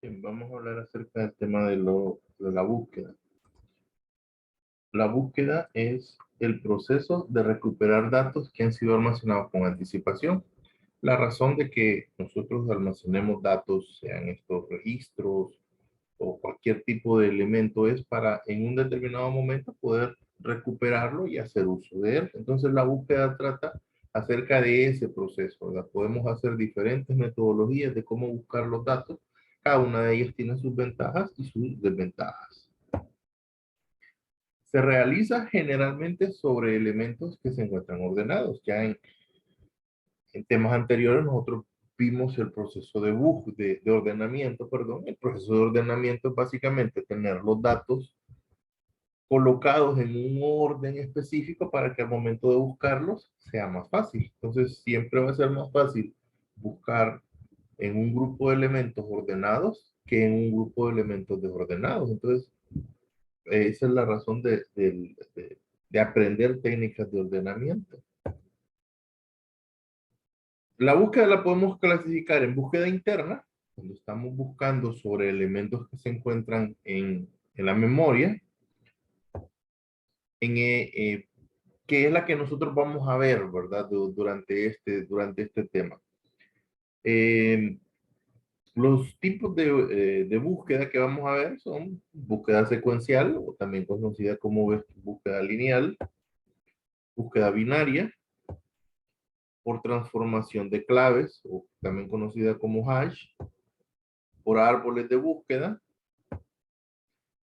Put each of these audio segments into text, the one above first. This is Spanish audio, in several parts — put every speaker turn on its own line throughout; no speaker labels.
Bien, vamos a hablar acerca del tema de la búsqueda. La búsqueda es el proceso de recuperar datos que han sido almacenados con anticipación. La razón de que nosotros almacenemos datos, sean estos registros o cualquier tipo de elemento, es para en un determinado momento poder recuperarlo y hacer uso de él. Entonces la búsqueda trata acerca de ese proceso, ¿verdad? Podemos hacer diferentes metodologías de cómo buscar los datos. Cada una de ellas tiene sus ventajas y sus desventajas. Se realiza generalmente sobre elementos que se encuentran ordenados. Ya en temas anteriores nosotros vimos el proceso de ordenamiento, perdón. El proceso de ordenamiento es básicamente tener los datos colocados en un orden específico para que al momento de buscarlos sea más fácil. Entonces siempre va a ser más fácil buscar en un grupo de elementos ordenados que en un grupo de elementos desordenados. Entonces, esa es la razón de aprender técnicas de ordenamiento. La búsqueda la podemos clasificar en búsqueda interna, cuando estamos buscando sobre elementos que se encuentran en la memoria, en, que es la que nosotros vamos a ver, ¿verdad? Durante este tema. Eh, los tipos de búsqueda que vamos a ver son búsqueda secuencial, o también conocida como búsqueda lineal, búsqueda binaria, por transformación de claves, o también conocida como hash, por árboles de búsqueda,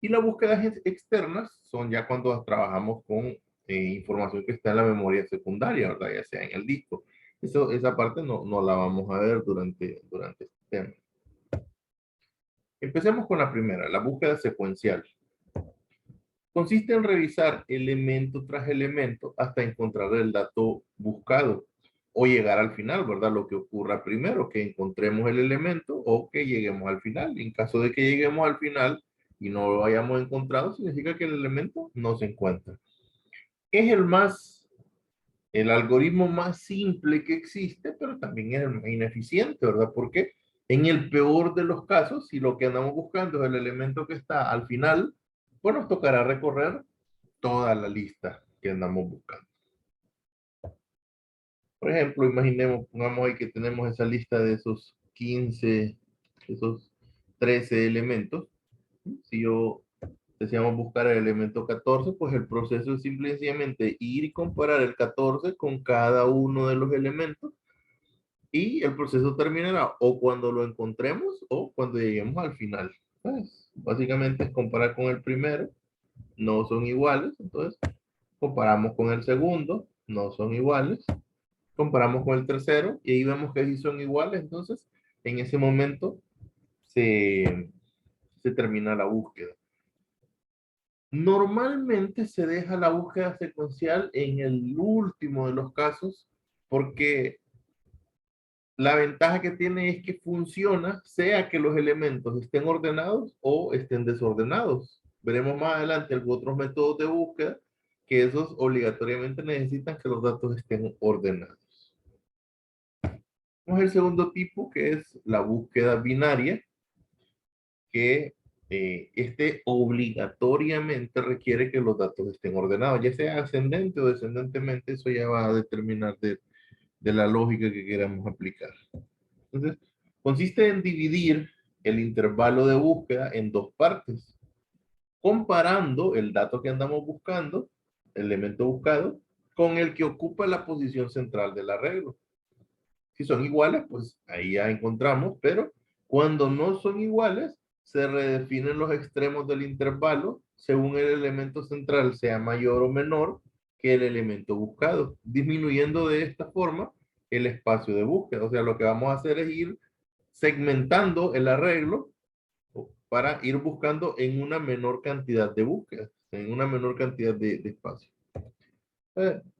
y las búsquedas externas son ya cuando trabajamos con información que está en la memoria secundaria, ¿verdad? Ya sea en el disco. Esa parte no la vamos a ver durante este tema. Empecemos con la primera, la búsqueda secuencial. Consiste en revisar elemento tras elemento hasta encontrar el dato buscado o llegar al final, ¿verdad? Lo que ocurra primero, que encontremos el elemento o que lleguemos al final. En caso de que lleguemos al final y no lo hayamos encontrado, significa que el elemento no se encuentra. Es el algoritmo más simple que existe, pero también es el más ineficiente, ¿verdad? Porque en el peor de los casos, si lo que andamos buscando es el elemento que está al final, pues nos tocará recorrer toda la lista que andamos buscando. Por ejemplo, imaginemos, pongamos ahí que tenemos esa lista de esos 15, esos 13 elementos. Si yo deseamos buscar el elemento 14, pues el proceso es simple y sencillamente ir y comparar el 14 con cada uno de los elementos, y el proceso terminará o cuando lo encontremos o cuando lleguemos al final. Pues, básicamente es comparar con el primero, no son iguales, entonces comparamos con el segundo, no son iguales, comparamos con el tercero y ahí vemos que sí son iguales, entonces en ese momento se, se termina la búsqueda. Normalmente se deja la búsqueda secuencial en el último de los casos porque la ventaja que tiene es que funciona sea que los elementos estén ordenados o estén desordenados. Veremos más adelante algunos otros métodos de búsqueda que esos obligatoriamente necesitan que los datos estén ordenados. Vamos al segundo tipo, que es la búsqueda binaria, que este obligatoriamente requiere que los datos estén ordenados, ya sea ascendente o descendentemente. Eso ya va a determinar de la lógica que queramos aplicar. Entonces, consiste en dividir el intervalo de búsqueda en dos partes, comparando el dato que andamos buscando, el elemento buscado, con el que ocupa la posición central del arreglo. Si son iguales, pues ahí ya encontramos, pero cuando no son iguales, se redefinen los extremos del intervalo según el elemento central sea mayor o menor que el elemento buscado, disminuyendo de esta forma el espacio de búsqueda. O sea, lo que vamos a hacer es ir segmentando el arreglo para ir buscando en una menor cantidad de búsquedas, en una menor cantidad de espacio.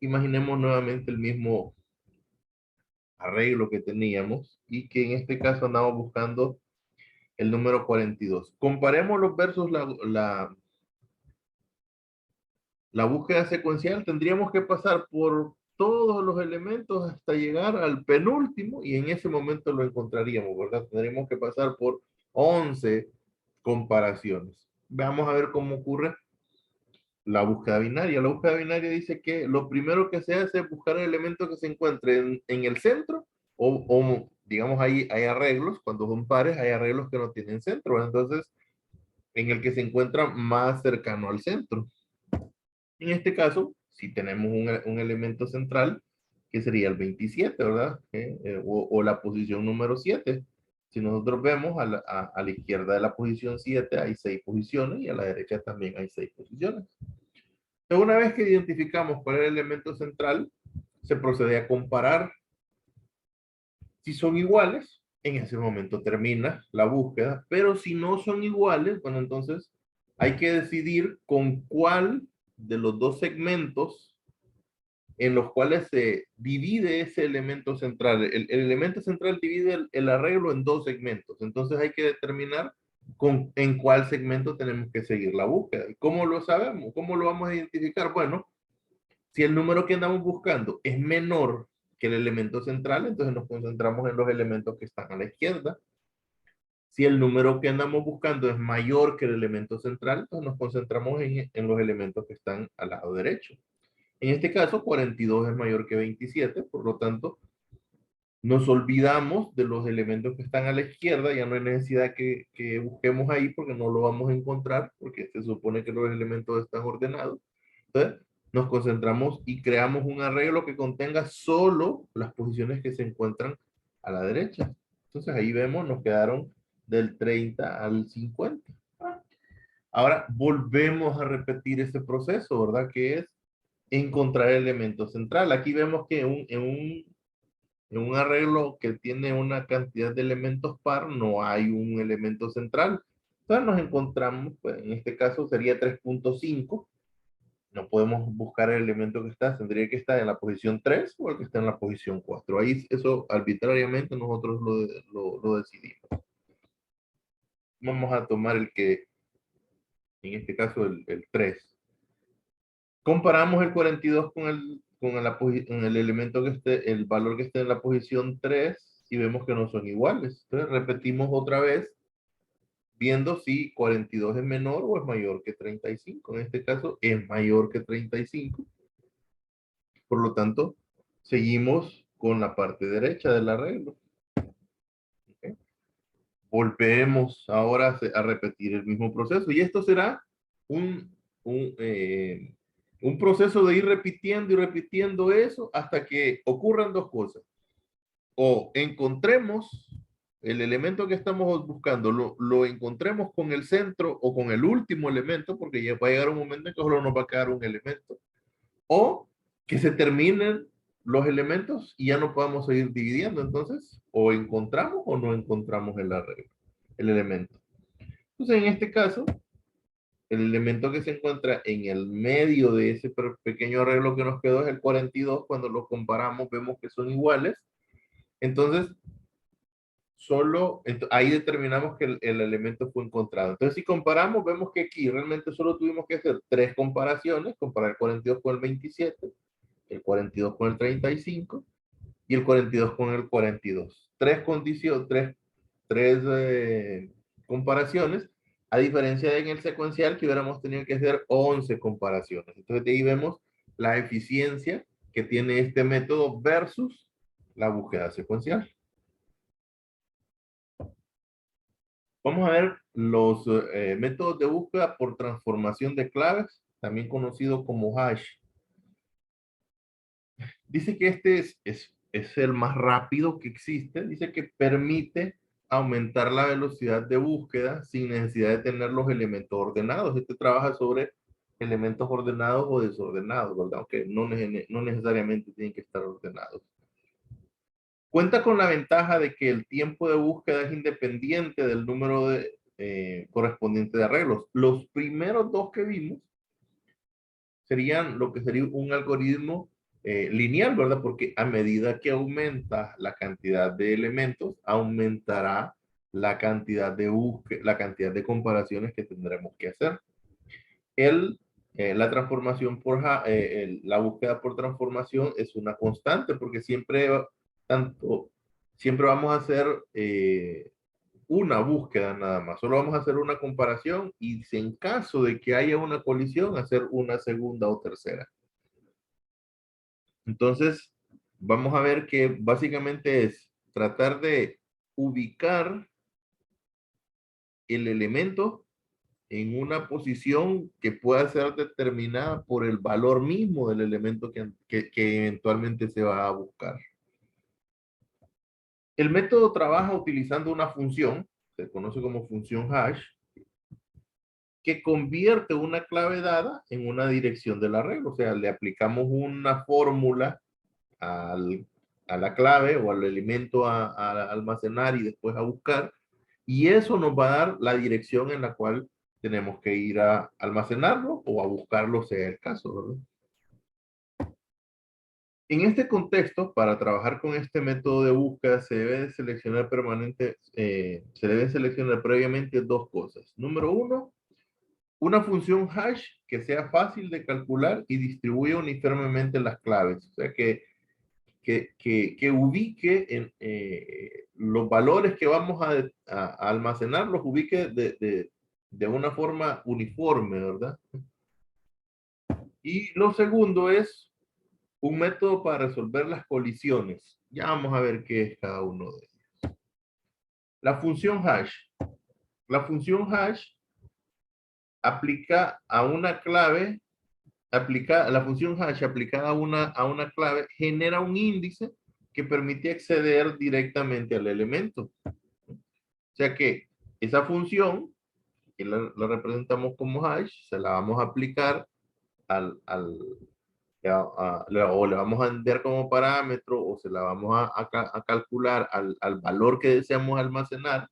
Imaginemos nuevamente el mismo arreglo que teníamos y que en este caso andamos buscando el número 42. Comparemos los versos, la búsqueda secuencial. Tendríamos que pasar por todos los elementos hasta llegar al penúltimo y en ese momento lo encontraríamos, ¿verdad? Tendríamos que pasar por 11 comparaciones. Vamos a ver cómo ocurre la búsqueda binaria. La búsqueda binaria dice que lo primero que se hace es buscar el elemento que se encuentre en el centro o, digamos, ahí hay arreglos, cuando son pares hay arreglos que no tienen centro, entonces en el que se encuentra más cercano al centro. En este caso, si tenemos un elemento central, que sería el 27, ¿verdad? O la posición número 7. Si nosotros vemos a la izquierda de la posición 7 hay 6 posiciones y a la derecha también hay 6 posiciones. Entonces, una vez que identificamos cuál es el elemento central, se procede a comparar. Si son iguales, en ese momento termina la búsqueda, pero si no son iguales, bueno, entonces hay que decidir con cuál de los dos segmentos en los cuales se divide ese elemento central. El elemento central divide el arreglo en dos segmentos, entonces hay que determinar en cuál segmento tenemos que seguir la búsqueda. ¿Y cómo lo sabemos? ¿Cómo lo vamos a identificar? Bueno, si el número que andamos buscando es menor que el elemento central, entonces nos concentramos en los elementos que están a la izquierda. Si el número que andamos buscando es mayor que el elemento central, entonces nos concentramos en los elementos que están al lado derecho. En este caso, 42 es mayor que 27, por lo tanto, nos olvidamos de los elementos que están a la izquierda, ya no hay necesidad que busquemos ahí porque no lo vamos a encontrar, porque se supone que los elementos están ordenados. Entonces, nos concentramos y creamos un arreglo que contenga solo las posiciones que se encuentran a la derecha. Entonces, ahí vemos, nos quedaron del 30 al 50. Ahora, volvemos a repetir ese proceso, ¿verdad? Que es encontrar el elemento central. Aquí vemos que en un arreglo que tiene una cantidad de elementos par, no hay un elemento central. Entonces nos encontramos, pues, en este caso sería 3.5. No podemos buscar el elemento que está, tendría que estar en la posición 3 o el que está en la posición 4. Ahí eso arbitrariamente nosotros lo decidimos. Vamos a tomar el que, en este caso el 3. Comparamos el 42 con el elemento que esté, el valor que esté en la posición 3 y vemos que no son iguales. Entonces repetimos otra vez viendo si 42 es menor o es mayor que 35. En este caso es mayor que 35. Por lo tanto, seguimos con la parte derecha del arreglo. ¿Okay? Volvemos ahora a repetir el mismo proceso y esto será un, un, eh, un proceso de ir repitiendo y repitiendo eso hasta que ocurran dos cosas. O encontremos el elemento que estamos buscando, lo encontremos con el centro o con el último elemento, porque ya va a llegar un momento en que solo nos va a quedar un elemento. O que se terminen los elementos y ya no podamos seguir dividiendo. Entonces, o encontramos o no encontramos el arreglo, el elemento. Entonces, en este caso, el elemento que se encuentra en el medio de ese pequeño arreglo que nos quedó es el 42. Cuando lo comparamos, vemos que son iguales. Entonces, ahí determinamos que el elemento fue encontrado. Entonces, si comparamos, vemos que aquí realmente solo tuvimos que hacer tres comparaciones, comparar el 42 con el 27, el 42 con el 35 y el 42 con el 42. Tres condiciones, tres comparaciones, a diferencia de en el secuencial que hubiéramos tenido que hacer 11 comparaciones. Entonces, de ahí vemos la eficiencia que tiene este método versus la búsqueda secuencial. Vamos a ver los métodos de búsqueda por transformación de claves, también conocido como hash. Dice que este es el más rápido que existe. Dice que permite aumentar la velocidad de búsqueda sin necesidad de tener los elementos ordenados. Este trabaja sobre elementos ordenados o desordenados, ¿verdad? Aunque no necesariamente tienen que estar ordenados. Cuenta con la ventaja de que el tiempo de búsqueda es independiente del número correspondiente de arreglos. Los primeros dos que vimos serían lo que sería un algoritmo lineal, ¿verdad? Porque a medida que aumenta la cantidad de elementos, aumentará la cantidad de la cantidad de comparaciones que tendremos que hacer. La transformación la búsqueda por transformación es una constante porque siempre vamos a hacer una búsqueda nada más. Solo vamos a hacer una comparación y si en caso de que haya una colisión, hacer una segunda o tercera. Entonces, vamos a ver que básicamente es tratar de ubicar el elemento en una posición que pueda ser determinada por el valor mismo del elemento que eventualmente se va a buscar. El método trabaja utilizando una función, se conoce como función hash, que convierte una clave dada en una dirección del arreglo. O sea, le aplicamos una fórmula al, a la clave o al elemento a almacenar y después a buscar, y eso nos va a dar la dirección en la cual tenemos que ir a almacenarlo o a buscarlo, sea el caso, ¿verdad? En este contexto, para trabajar con este método de búsqueda, se debe seleccionar se debe seleccionar previamente dos cosas. Número uno, una función hash que sea fácil de calcular y distribuya uniformemente las claves. O sea, que ubique los valores que vamos a almacenar, los ubique de una forma uniforme, ¿verdad? Y lo segundo es un método para resolver las colisiones. Ya vamos a ver qué es cada uno de ellos. La función hash. La función hash aplica a una clave, la función hash aplicada a una clave genera un índice que permite acceder directamente al elemento. O sea que esa función, que la representamos como hash, se la vamos a aplicar o le vamos a enviar como parámetro o se la vamos a calcular al valor que deseamos almacenar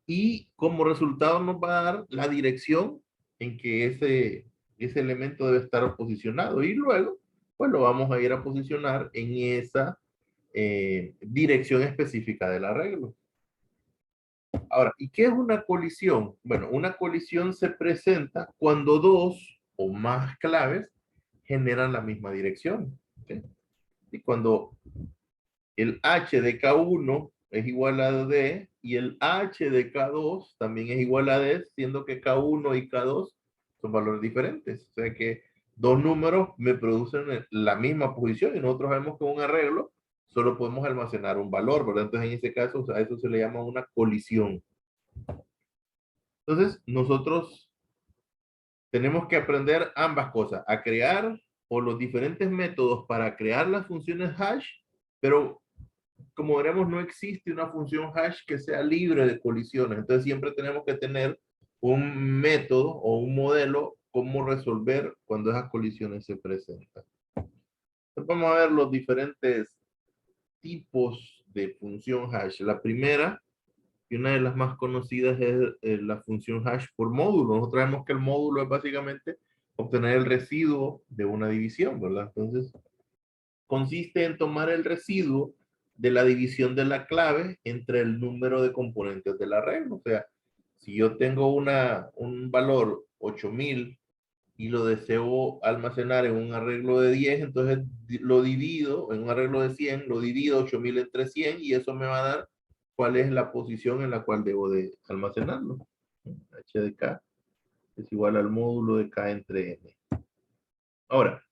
y como resultado nos va a dar la dirección en que ese elemento debe estar posicionado y luego pues lo vamos a ir a posicionar en esa dirección específica del arreglo. Ahora, ¿y qué es una colisión? Bueno, una colisión se presenta cuando dos o más claves generan la misma dirección. ¿Sí? Y cuando el h de K1 es igual a D y el h de K2 también es igual a D, siendo que K1 y K2 son valores diferentes. O sea que dos números me producen la misma posición y nosotros vemos que un arreglo solo podemos almacenar un valor, ¿verdad? Entonces en ese caso a eso se le llama una colisión. Entonces, nosotros tenemos que aprender ambas cosas, a crear o los diferentes métodos para crear las funciones hash, pero como veremos, no existe una función hash que sea libre de colisiones. Entonces, siempre tenemos que tener un método o un modelo cómo resolver cuando esas colisiones se presentan. Entonces, vamos a ver los diferentes tipos de función hash. La primera y una de las más conocidas es la función hash por módulo. Nosotros vemos que el módulo es básicamente obtener el residuo de una división, ¿verdad? Entonces, consiste en tomar el residuo de la división de la clave entre el número de componentes del arreglo. O sea, si yo tengo un valor 8000 y lo deseo almacenar en un arreglo de 10, entonces lo divido, en un arreglo de 100, lo divido 8000 entre 100 y eso me va a dar cuál es la posición en la cual debo de almacenarlo. H de K es igual al módulo de K entre N. Ahora,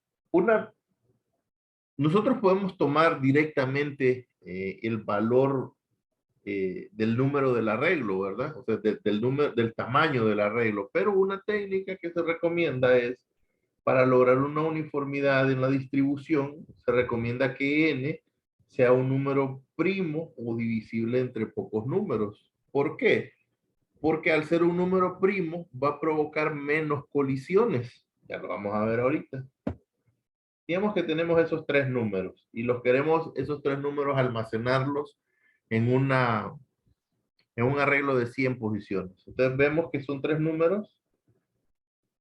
nosotros podemos tomar directamente el valor del número del arreglo, ¿verdad? O sea, del tamaño del arreglo, pero una técnica que se recomienda es para lograr una uniformidad en la distribución, se recomienda que n sea un número primo o divisible entre pocos números. ¿Por qué? Porque al ser un número primo va a provocar menos colisiones. Ya lo vamos a ver ahorita. Digamos que tenemos esos tres números y los queremos, esos tres números, almacenarlos en, en un arreglo de 100 posiciones. Entonces vemos que son tres números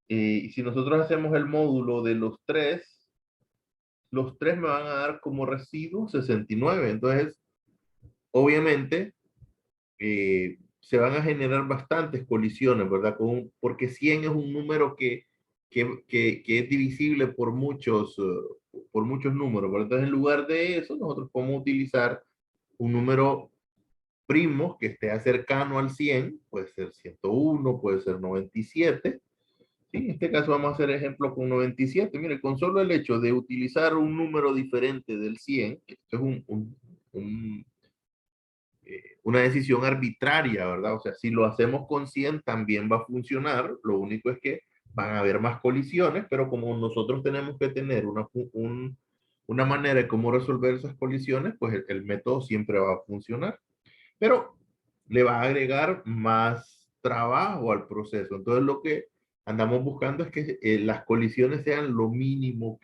y si nosotros hacemos el módulo de los tres me van a dar como residuo 69. Entonces, obviamente, se van a generar bastantes colisiones, ¿verdad? Porque 100 es un número que es divisible por muchos números, ¿verdad? Entonces, en lugar de eso, nosotros podemos utilizar un número primos que esté cercano al 100, puede ser 101, puede ser 97. Sí, en este caso vamos a hacer ejemplo con 97. Mire, con solo el hecho de utilizar un número diferente del 100, esto es un, una decisión arbitraria, ¿verdad? O sea, si lo hacemos con 100 también va a funcionar, lo único es que van a haber más colisiones, pero como nosotros tenemos que tener una manera de cómo resolver esas colisiones, pues el método siempre va a funcionar, pero le va a agregar más trabajo al proceso. Entonces lo que andamos buscando es que las colisiones sean lo mínimo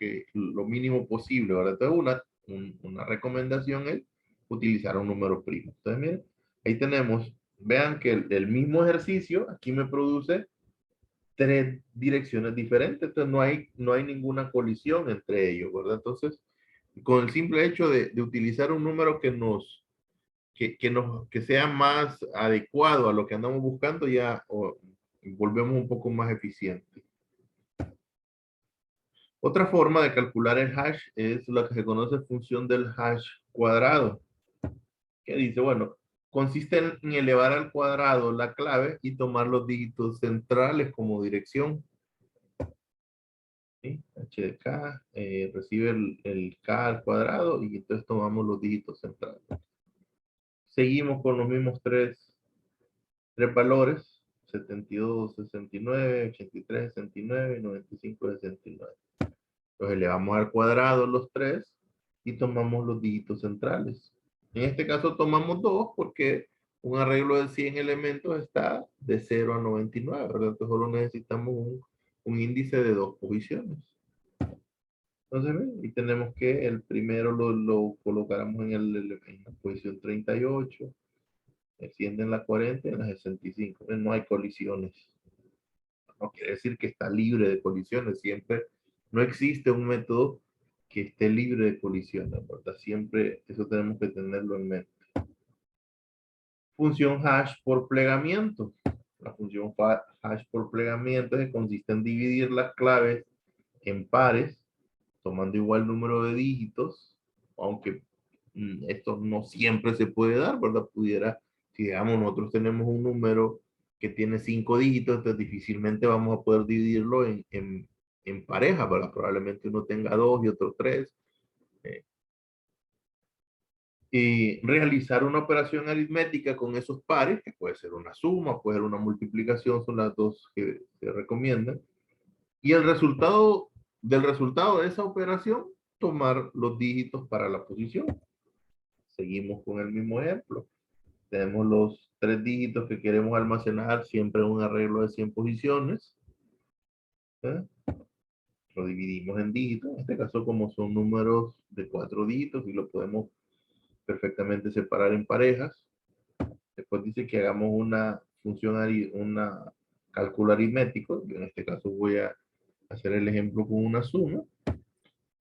posible, ¿verdad? Entonces una recomendación es utilizar un número primo. Entonces miren, ahí tenemos, vean que el mismo ejercicio aquí me produce tres direcciones diferentes, entonces no hay ninguna colisión entre ellos, ¿verdad? Entonces, con el simple hecho de utilizar un número que sea más adecuado a lo que andamos buscando, ya volvemos un poco más eficientes. Otra forma de calcular el hash es la que se conoce función del hash cuadrado, que dice, bueno, consiste en elevar al cuadrado la clave y tomar los dígitos centrales como dirección. ¿Sí? H de K recibe el K al cuadrado y entonces tomamos los dígitos centrales. Seguimos con los mismos tres valores, 72, 69, 83, 69 y 95, 69. Los elevamos al cuadrado los tres y tomamos los dígitos centrales. En este caso tomamos dos porque un arreglo de 100 elementos está de 0 a 99, ¿verdad? Entonces solo necesitamos un índice de dos posiciones. Entonces, y tenemos que el primero lo colocáramos en la posición 38, desciende en la 40 y en la 65. No hay colisiones. No quiere decir que está libre de colisiones. Siempre no existe un método que esté libre de colisiones, ¿verdad? Siempre eso tenemos que tenerlo en mente. Función hash por plegamiento. La función hash por plegamiento que consiste en dividir las claves en pares, tomando igual número de dígitos, aunque esto no siempre se puede dar, ¿verdad? Si digamos nosotros tenemos un número que tiene 5 dígitos, entonces difícilmente vamos a poder dividirlo en pareja, ¿verdad? Probablemente uno tenga 2 y otro 3. Y realizar una operación aritmética con esos pares, que puede ser una suma, puede ser una multiplicación, son las dos que se recomiendan. Y del resultado de esa operación, tomar los dígitos para la posición. Seguimos con el mismo ejemplo. Tenemos los tres dígitos que queremos almacenar siempre en un arreglo de 100 posiciones. ¿Eh? Lo dividimos en dígitos. En este caso, como son números de 4 dígitos, y lo podemos perfectamente separar en parejas. Después dice que hagamos una función, una cálculo aritmético. Yo en este caso voy a hacer el ejemplo con una suma.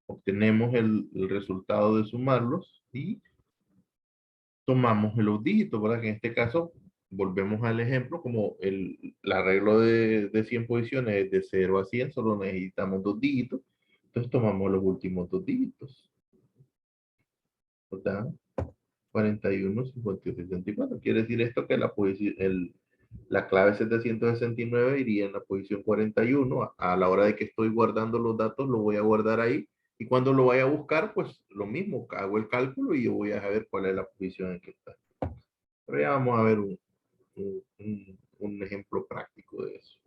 Obtenemos el resultado de sumarlos y tomamos los dígitos, ¿verdad? Que en este caso, volvemos al ejemplo, como el arreglo de 100 posiciones es de 0 a 100, solo necesitamos dos dígitos, entonces tomamos los últimos dos dígitos, ¿verdad? 41, 58, 64. Quiere decir esto que la clave 769 iría en la posición 41. A la hora de que estoy guardando los datos, lo voy a guardar ahí. Y cuando lo vaya a buscar, pues lo mismo, hago el cálculo y yo voy a saber cuál es la posición en que está. Pero ya vamos a ver un ejemplo práctico de eso.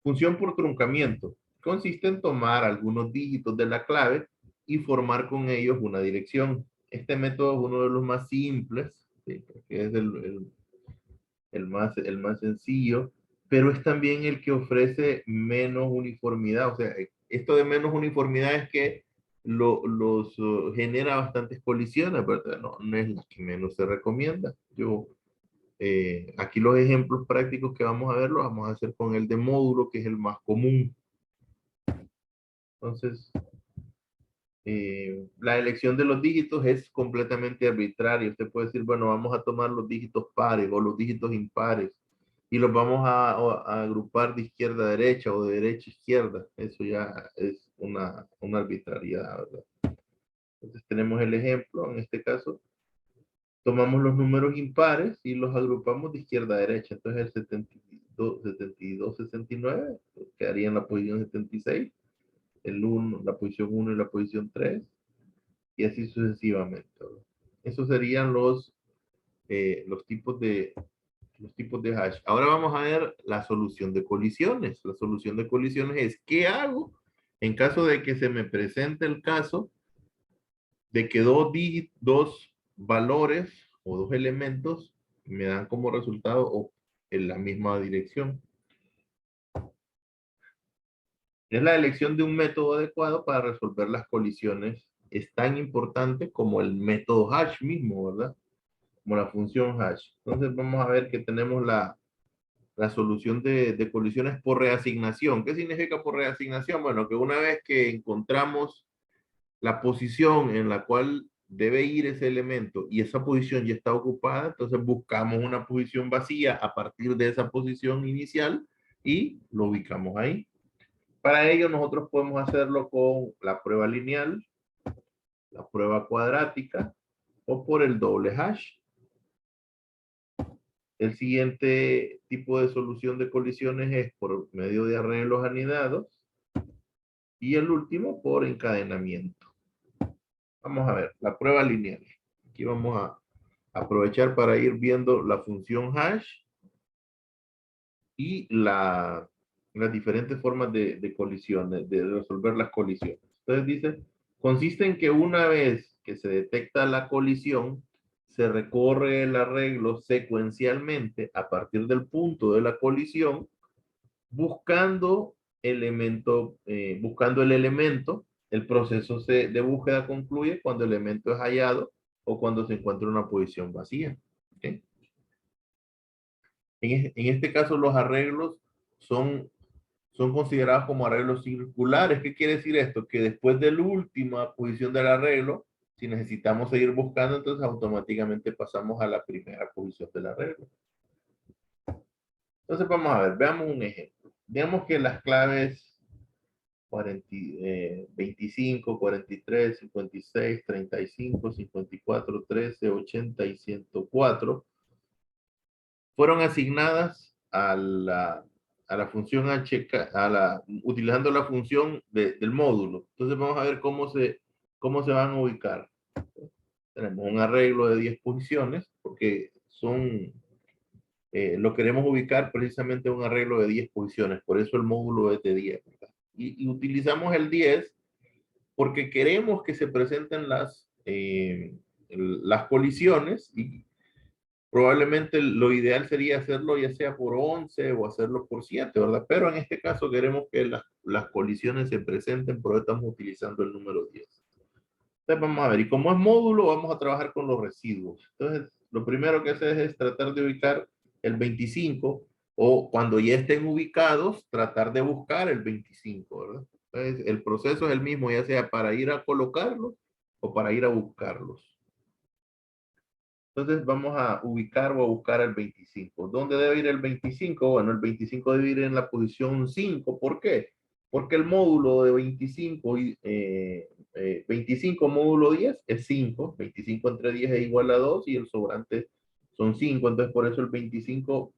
Función por truncamiento. Consiste en tomar algunos dígitos de la clave y formar con ellos una dirección. Este método es uno de los más simples, ¿sí? Porque es el más sencillo, pero es también el que ofrece menos uniformidad. O sea, esto de menos uniformidad es que genera bastantes colisiones, ¿verdad? No es la que menos se recomienda. Aquí los ejemplos prácticos que vamos a ver los vamos a hacer con el de módulo, que es el más común. Entonces, la elección de los dígitos es completamente arbitraria. Usted puede decir, bueno, vamos a tomar los dígitos pares o los dígitos impares y los vamos a agrupar de izquierda a derecha o de derecha a izquierda. Eso ya es una arbitrariedad, ¿verdad? Entonces tenemos el ejemplo, en este caso, tomamos los números impares y los agrupamos de izquierda a derecha. Entonces el 72, 69 quedaría en la posición 76, el 1, la posición 1 y la posición 3, y así sucesivamente, ¿verdad? Esos serían los tipos de hash. Ahora vamos a ver la solución de colisiones. La solución de colisiones es, ¿qué hago en caso de que se me presente el caso de que dos valores o dos elementos me dan como resultado o en la misma dirección? Es la elección de un método adecuado para resolver las colisiones. Es tan importante como el método hash mismo, ¿verdad? Como la función hash. Entonces vamos a ver que tenemos la solución de colisiones por reasignación. ¿Qué significa por reasignación? Bueno, que una vez que encontramos la posición en la cual debe ir ese elemento y esa posición ya está ocupada, entonces buscamos una posición vacía a partir de esa posición inicial y lo ubicamos ahí. Para ello nosotros podemos hacerlo con la prueba lineal, la prueba cuadrática o por el doble hash. El siguiente tipo de solución de colisiones es por medio de arreglos anidados y el último por encadenamiento. Vamos a ver, la prueba lineal. Aquí vamos a aprovechar para ir viendo la función hash y las diferentes formas de colisiones, de resolver las colisiones. Entonces dice, consiste en que una vez que se detecta la colisión, se recorre el arreglo secuencialmente a partir del punto de la colisión, buscando buscando el elemento. El proceso de búsqueda concluye cuando el elemento es hallado o cuando se encuentra en una posición vacía. ¿Okay? En este caso, los arreglos son considerados como arreglos circulares. ¿Qué quiere decir esto? Que después de la última posición del arreglo, si necesitamos seguir buscando, entonces automáticamente pasamos a la primera posición del arreglo. Entonces vamos a ver, veamos un ejemplo. Digamos que las claves 25, 43, 56, 35, 54, 13, 80 y 104 fueron asignadas a la función HK, utilizando la función del módulo. Entonces vamos a ver cómo se van a ubicar. Tenemos un arreglo de 10 posiciones, porque lo queremos ubicar precisamente en un arreglo de 10 posiciones, por eso el módulo es de 10. Y utilizamos el 10 porque queremos que se presenten las colisiones y probablemente lo ideal sería hacerlo ya sea por 11 o hacerlo por 7, ¿verdad? Pero en este caso queremos que las colisiones se presenten, por eso estamos utilizando el número 10. Entonces vamos a ver, y como es módulo, vamos a trabajar con los residuos. Entonces, lo primero que haces es tratar de ubicar el 25, o cuando ya estén ubicados, tratar de buscar el 25, ¿verdad? Entonces, el proceso es el mismo, ya sea para ir a colocarlos o para ir a buscarlos. Entonces vamos a ubicar o a buscar el 25. ¿Dónde debe ir el 25? Bueno, el 25 debe ir en la posición 5. ¿Por qué? Porque el módulo de 25, 25 módulo 10 es 5. 25 entre 10 es igual a 2 y el sobrante son 5. Entonces por eso el 25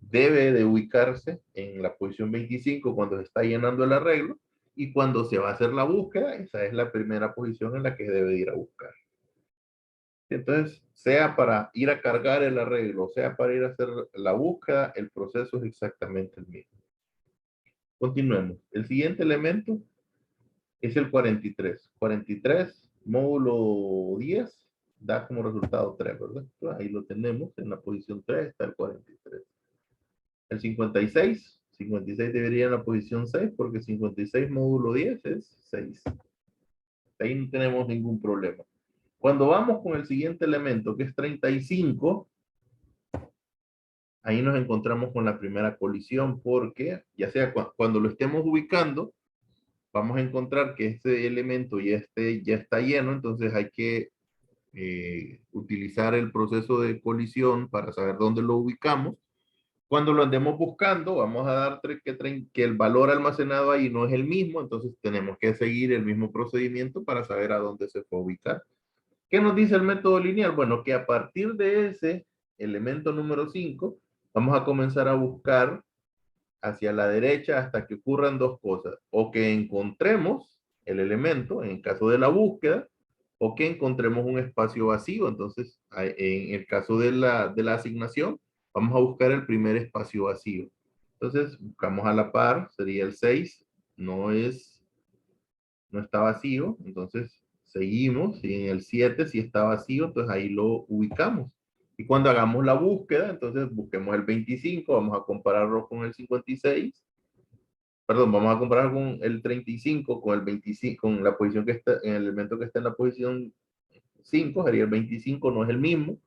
debe de ubicarse en la posición 25 cuando se está llenando el arreglo, y cuando se va a hacer la búsqueda, esa es la primera posición en la que debe ir a buscar. Entonces, sea para ir a cargar el arreglo, sea para ir a hacer la búsqueda, el proceso es exactamente el mismo. Continuemos. El siguiente elemento es el 43. 43, módulo 10, da como resultado 3, ¿verdad? Entonces, ahí lo tenemos, en la posición 3 está el 43. El 56, 56 debería en la posición 6, porque 56 módulo 10 es 6. Ahí no tenemos ningún problema. Cuando vamos con el siguiente elemento, que es 35, ahí nos encontramos con la primera colisión, porque ya sea cuando lo estemos ubicando, vamos a encontrar que este elemento ya está lleno, entonces hay que utilizar el proceso de colisión para saber dónde lo ubicamos. Cuando lo andemos buscando, vamos a dar que el valor almacenado ahí no es el mismo, entonces tenemos que seguir el mismo procedimiento para saber a dónde se fue a ubicar. ¿Qué nos dice el método lineal? Bueno, que a partir de ese elemento número 5, vamos a comenzar a buscar hacia la derecha hasta que ocurran dos cosas. O que encontremos el elemento, en el caso de la búsqueda, o que encontremos un espacio vacío. Entonces, en el caso de la asignación, vamos a buscar el primer espacio vacío. Entonces, buscamos a la par, sería el 6, no está vacío, entonces seguimos, y en el 7 si está vacío, entonces ahí lo ubicamos. Y cuando hagamos la búsqueda, entonces busquemos el 25, vamos a compararlo con el 56, perdón, vamos a comparar con el 35, con el 25, con la posición que está, en el elemento que está en la posición 5, sería el 25, no es el mismo.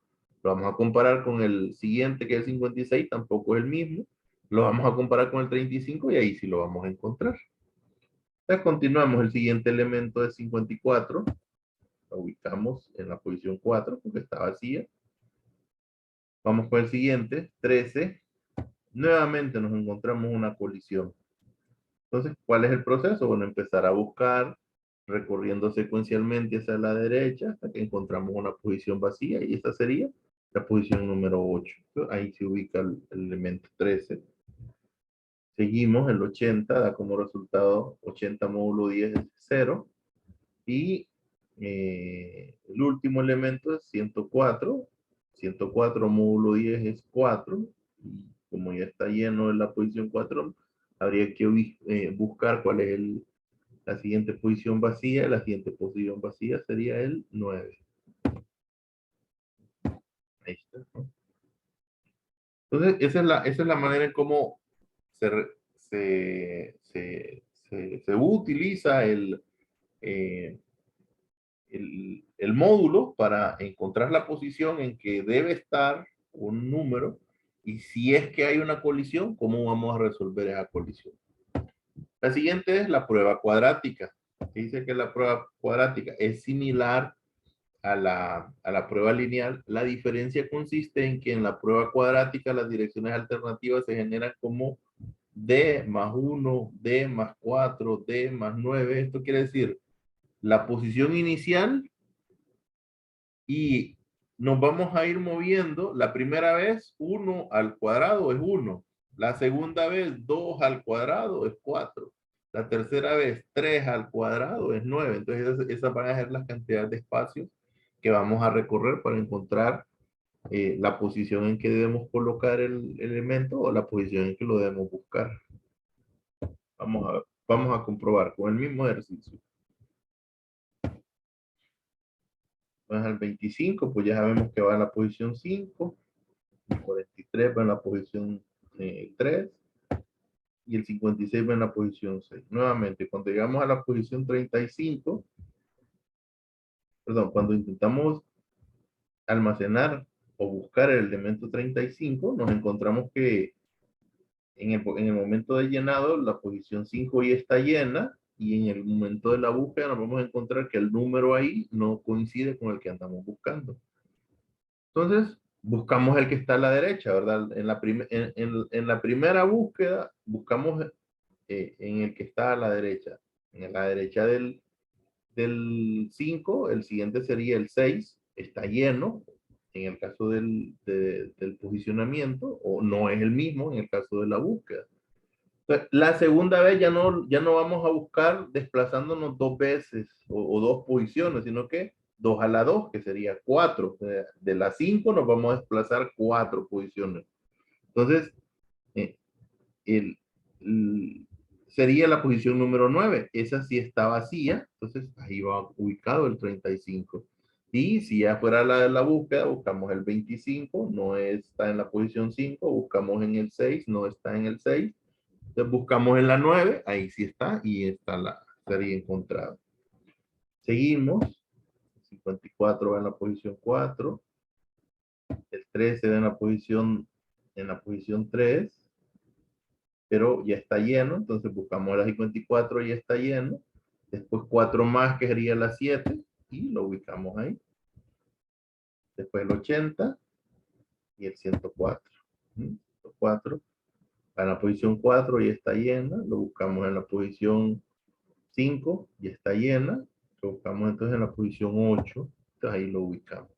Lo vamos a comparar con el siguiente, que es el 56, tampoco es el mismo. Lo vamos a comparar con el 35 y ahí sí lo vamos a encontrar. Entonces continuamos, el siguiente elemento es 54, lo ubicamos en la posición 4 porque está vacía. Vamos con el siguiente, 13, nuevamente nos encontramos una colisión. Entonces, ¿cuál es el proceso? Bueno, empezar a buscar, recorriendo secuencialmente hacia la derecha hasta que encontramos una posición vacía y esta sería la posición número 8. Ahí se ubica el elemento 13. Seguimos, el 80 da como resultado 80 módulo 10 es 0. Y el último elemento es 104. 104 módulo 10 es 4. Y como ya está lleno en la posición 4, habría que buscar cuál es la siguiente posición vacía. La siguiente posición vacía sería el 9. Ahí está, ¿no? Entonces, esa es la manera en cómo se, se utiliza eh, el módulo para encontrar la posición en que debe estar un número y si es que hay una colisión, cómo vamos a resolver esa colisión. La siguiente es la prueba cuadrática. Dice que la prueba cuadrática es similar a la prueba lineal. La diferencia consiste en que en la prueba cuadrática las direcciones alternativas se generan como D más 1, D más 4, D más 9. Esto quiere decir la posición inicial y nos vamos a ir moviendo. La primera vez 1 al cuadrado es 1. La segunda vez 2 al cuadrado es 4. La tercera vez 3 al cuadrado es 9. Entonces esas van a ser las cantidades de espacios que vamos a recorrer para encontrar la posición en que debemos colocar el elemento o la posición en que lo debemos buscar. Vamos a comprobar con el mismo ejercicio. Pues al 25, pues ya sabemos que va en la posición 5. El 43 va en la posición 3 y el 56 va en la posición 6. Nuevamente, cuando llegamos a la posición 35, perdón, cuando intentamos almacenar o buscar el elemento 35, nos encontramos que en el momento de llenado, la posición 5 ya está llena y en el momento de la búsqueda nos vamos a encontrar que el número ahí no coincide con el que andamos buscando. Entonces, buscamos el que está a la derecha, ¿verdad? En la primera búsqueda, buscamos en el que está a la derecha. En la derecha del 5, el siguiente sería el 6, está lleno en el caso del posicionamiento, o no es el mismo en el caso de la búsqueda. Entonces, la segunda vez ya no vamos a buscar desplazándonos dos veces o dos posiciones, sino que 2 a la 2, que sería 4. De la 5 nos vamos a desplazar 4 posiciones. Entonces, eh, el, el- sería la posición número 9. Esa sí está vacía, entonces ahí va ubicado el 35. Y si ya fuera la búsqueda, buscamos el 25, no está en la posición 5, buscamos en el 6, no está en el 6. Entonces buscamos en la 9, ahí sí está, y está sería encontrada. Seguimos, 54 va en la posición 4, el 13 va en la posición 3, pero ya está lleno, entonces buscamos la 54 y ya está lleno. Después 4 más, que sería la 7, y lo ubicamos ahí. Después el 80 y el 104. 104 va en la posición 4 y está llena, lo buscamos en la posición 5 y está llena, lo buscamos entonces en la posición 8. Entonces ahí lo ubicamos.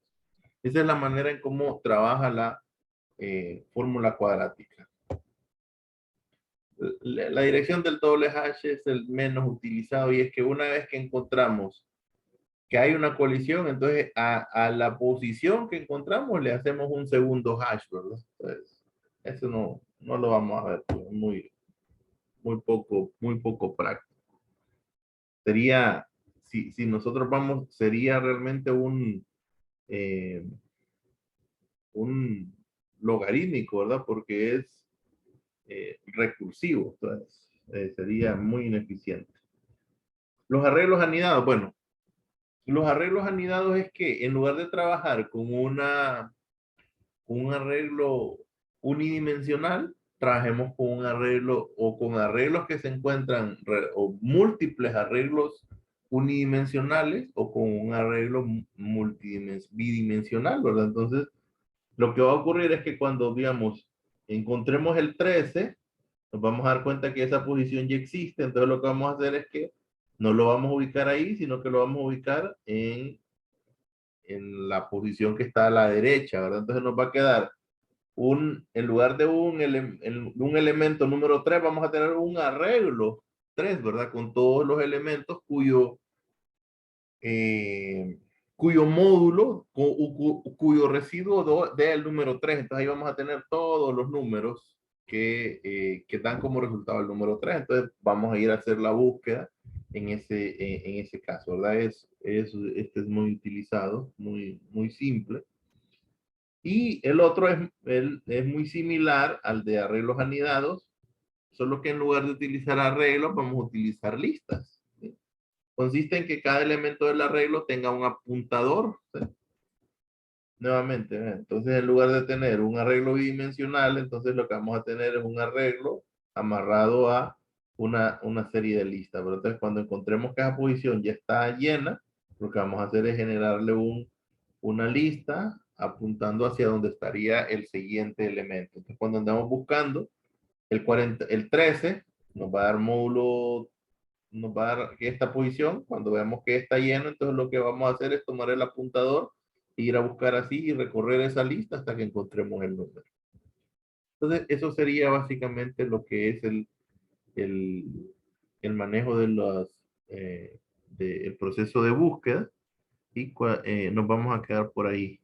Esa es la manera en cómo trabaja la fórmula cuadrática. La dirección del doble hash es el menos utilizado y es que una vez que encontramos que hay una colisión, entonces a la posición que encontramos le hacemos un segundo hash, ¿verdad? Entonces, eso no lo vamos a ver, pues, muy poco práctico. Sería, si nosotros vamos, sería realmente eh, un logarítmico, ¿verdad? Porque es recursivo, entonces sería muy ineficiente. Los arreglos anidados, bueno, los arreglos anidados es que en lugar de trabajar con un arreglo unidimensional, trabajemos con un arreglo o con arreglos que se encuentran o múltiples arreglos unidimensionales o con un arreglo bidimensional, ¿verdad? Entonces, lo que va a ocurrir es que cuando, digamos, encontremos el 13, nos vamos a dar cuenta que esa posición ya existe, entonces lo que vamos a hacer es que no lo vamos a ubicar ahí, sino que lo vamos a ubicar en la posición que está a la derecha, ¿verdad? Entonces nos va a quedar en lugar de un elemento número 3, vamos a tener un arreglo 3, ¿verdad? Con todos los elementos eh, cuyo módulo, cuyo residuo dé el número 3. Entonces ahí vamos a tener todos los números que dan como resultado el número 3. Entonces vamos a ir a hacer la búsqueda en ese caso, ¿verdad? Este es muy utilizado, muy simple. Y el otro es muy similar al de arreglos anidados, solo que en lugar de utilizar arreglos, vamos a utilizar listas. ¿Sí? Consiste en que cada elemento del arreglo tenga un apuntador. ¿Sí? Nuevamente, entonces en lugar de tener un arreglo bidimensional, entonces lo que vamos a tener es un arreglo amarrado a una serie de listas. Pero entonces cuando encontremos que esa posición ya está llena, lo que vamos a hacer es generarle una lista apuntando hacia donde estaría el siguiente elemento. Entonces cuando andamos buscando el 13, nos va a dar módulo, nos va a dar esta posición. Cuando veamos que está lleno, entonces lo que vamos a hacer es tomar el apuntador e ir a buscar así y recorrer esa lista hasta que encontremos el número. Entonces, eso sería básicamente lo que es el, el manejo de del proceso de búsqueda y nos vamos a quedar por ahí.